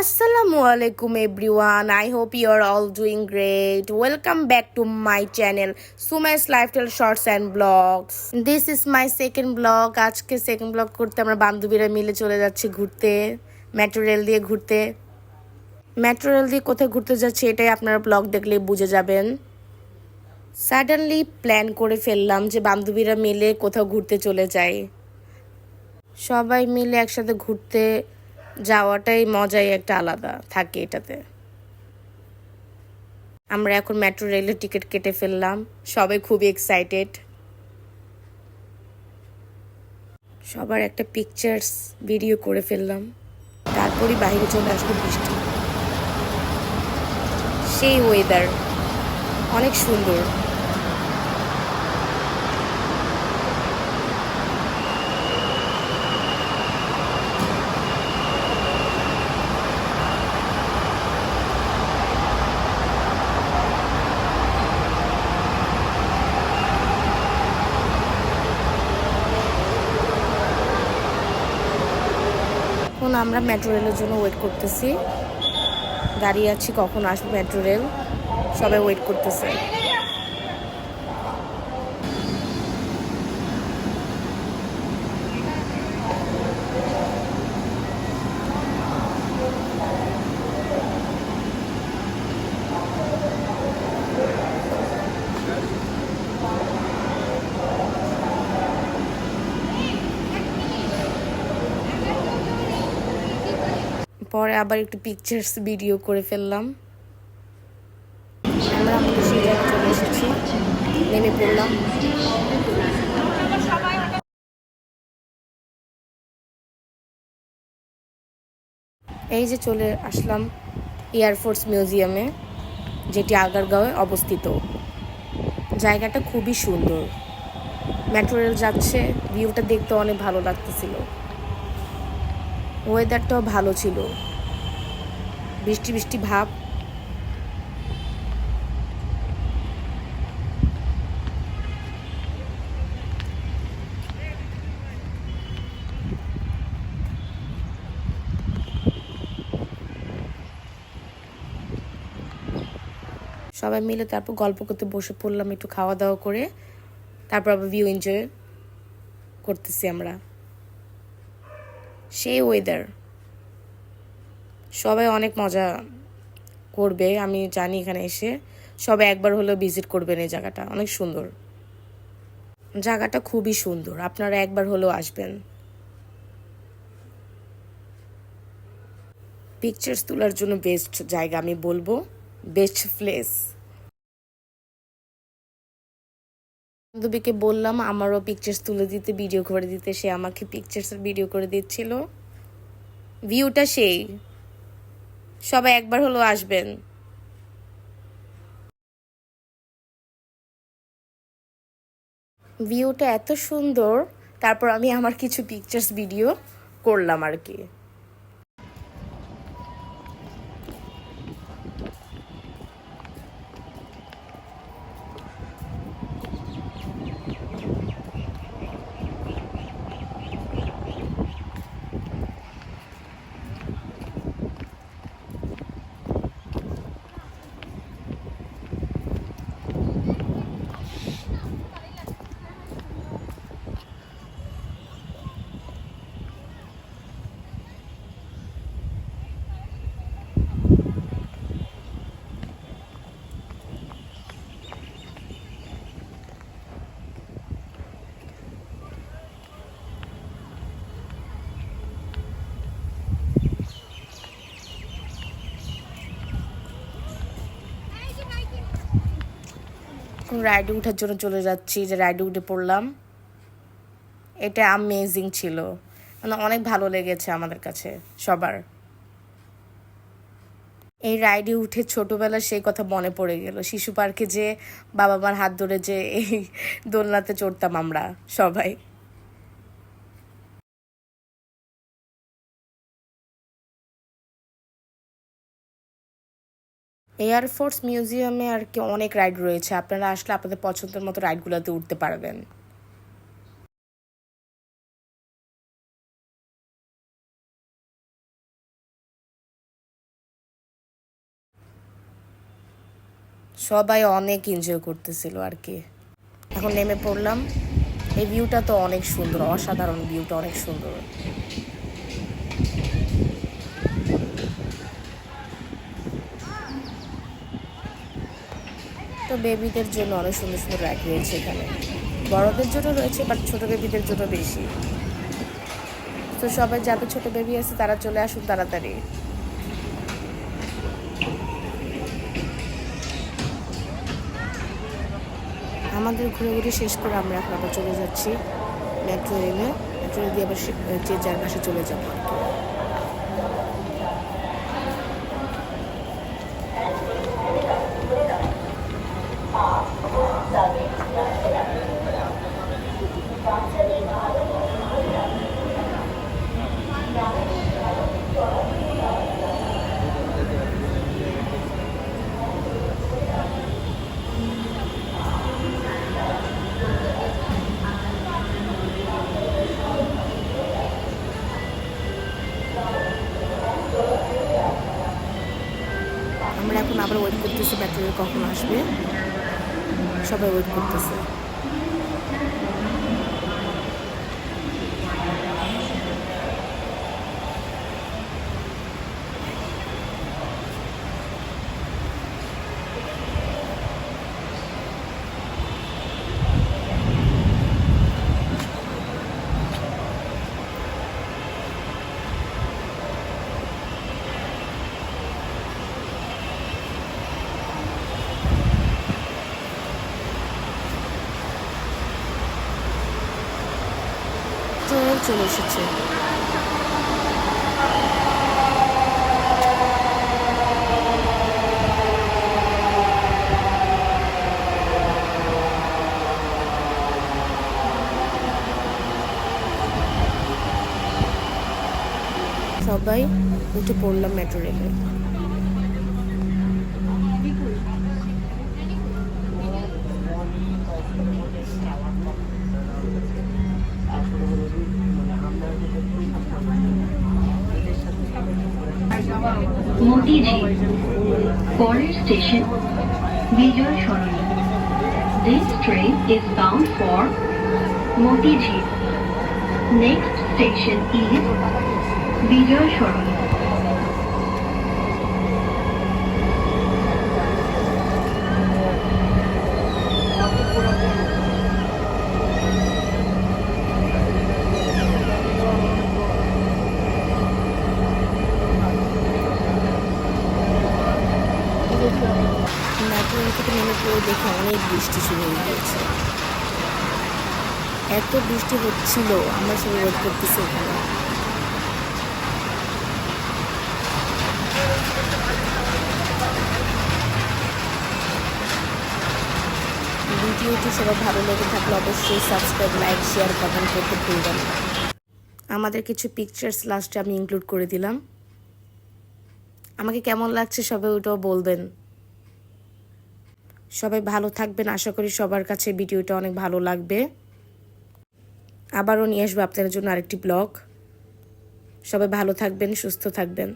Assalamualaikum everyone. I hope you are all doing great. Welcome back to my channel Sumay's Lifestyle Shorts and Vlogs. This is my second vlog. আজকে second blog করতে আমরা বান্ধবীরা মিলে চলে যাচ্ছি ঘুরতে, metro rail দিয়ে ঘুরতে। মেট্রো রেল দিয়ে কোথায় ঘুরতে যাচ্ছি এটাই আপনারা ব্লগ দেখলে বুঝে যাবেন। সাডেনলি প্ল্যান করে ফেললাম যে বান্ধবীরা মিলে কোথাও ঘুরতে চলে যাই। সবাই মিলে একসাথে ঘুরতে যাওয়াটাই মজাই একটা আলাদা থাকে এটাতে। আমরা এখন মেট্রো রেলের টিকিট কেটে ফেললাম, সবাই খুবই এক্সাইটেড। সবার একটা পিকচার্স ভিডিও করে ফেললাম, তারপরই বাইরে চলে আসলো বৃষ্টি। সেই ওয়েদার অনেক সুন্দর। এখন আমরা মেট্রো রেলের জন্য ওয়েট করতেছি, দাঁড়িয়ে আছি কখন আসবে মেট্রো রেল, সবাই ওয়েট করতেছে। পরে আবার একটু পিকচার্স ভিডিও করে ফেললাম। আমরা আমাদের সেই জায়গায় চলে এসেছি, নেমে পড়লাম। এই যে চলে আসলাম এয়ারফোর্স মিউজিয়ামে, যেটি আগারগাঁওয়ে অবস্থিত। জায়গাটা খুবই সুন্দর, মেট্রো রেল যাচ্ছে, ভিউটা দেখতে অনেক ভালো লাগতেছিল। ওয়েদারটাও ভালো ছিল, বৃষ্টি বৃষ্টি ভাব। সবাই মিলে তারপর গল্প করতে বসে পড়লাম, একটু খাওয়া দাওয়া করে তারপর আবার ভিউ এনজয় করতেছি আমরা। সেই ওয়েদার, সবাই অনেক মজা করবে আমি জানি। এখানে এসে সবাই একবার হলেও ভিজিট করবেন, এই জায়গাটা অনেক সুন্দর। জায়গাটা খুবই সুন্দর, আপনারা একবার হলেও আসবেন। পিকচার্স তোলার জন্য বেস্ট জায়গা আমি বলবো, বেস্ট প্লেস। বান্ধবীকে বললাম আমারও পিকচার্স তুলে দিতে, ভিডিও করে দিতে, সে আমাকে পিকচার্সের ভিডিও করে দিচ্ছিল। ভিউটা সেই, সবাই একবার হলেও আসবেন। ভিউটা এত সুন্দর, তারপর আমি আমার কিছু পিকচার্স ভিডিও করলাম আর কি। রাইডে উঠার জন্য চলে যাচ্ছি, যে রাইডে উঠে পড়লাম। এটা অ্যামেজিং ছিল, মানে অনেক ভালো লেগেছে আমাদের কাছে সবার। এই রাইডে উঠে ছোটবেলার সেই কথা মনে পড়ে গেল, শিশু পার্কে যে বাবা মার হাত ধরে যে এই দোলনাতে চড়তাম আমরা সবাই। এয়ারফোর্স মিউজিয়ামে আর কি অনেক রাইড রয়েছে, আপনারা আসলে আপনাদের পছন্দের মতো রাইডগুলোতে উঠতে পারবেন। সবাই অনেক এনজয় করতেছিল আর কি। এখন নেমে পড়লাম। এই ভিউটা তো অনেক সুন্দর, অসাধারণ ভিউটা অনেক সুন্দর। তো বেবিদের জন্য অনেক সুন্দর সুন্দর রাইড রয়েছে এখানে, বড়দের জন্য রয়েছে বাট ছোট বেবিদের জন্য বেশি। তো সবাই যাদের ছোট বেবি আছে তারা চলে আসুন তাড়াতাড়ি। আমাদের ঘুরে শেষ করে আমরা এখন আবার চলে যাচ্ছি মেট্রো রেলে। মেট্রো রেল দিয়ে আবার যে যার বাসে চলে যাবো আর কি। আমরা এখন আবার ওয়েট করতেছি মেট্রো রেল কখন আসবে, সবাই ওয়েট করতেছে। চলে এসেছে। সবাই উঠে পড়লাম মেট্রো রেলে। মোতিঝিল পরের station Bijoy Sarani. This train is bound for Motijheel. Next station is Bijoy Soroni. Metro rail থেকে নেমে পড়ে দেখে অনেক বৃষ্টি শুরু হয়ে গিয়েছে। এত বৃষ্টি হচ্ছিল, আমরা সবাই ওয়েট করতেছি এখানে। ভিডিওটি সবাই ভালো লেগে থাকলে অবশ্যই সাবস্ক্রাইব, লাইক, শেয়ার, কমেন্ট করতে ভুলবেন না। আমাদের কিছু পিকচার্স লাস্টে আমি ইনক্লুড করে দিলাম। আমাকে কেমন লাগছে সবাই ওটাও বলবেন। সবাই ভালো থাকবেন, আশা করি সবার কাছে ভিডিওটা অনেক ভালো লাগবে। আবারও নিয়ে আসবো আপনাদের জন্য আরেকটি ব্লগ। সবাই ভালো থাকবেন, সুস্থ থাকবেন।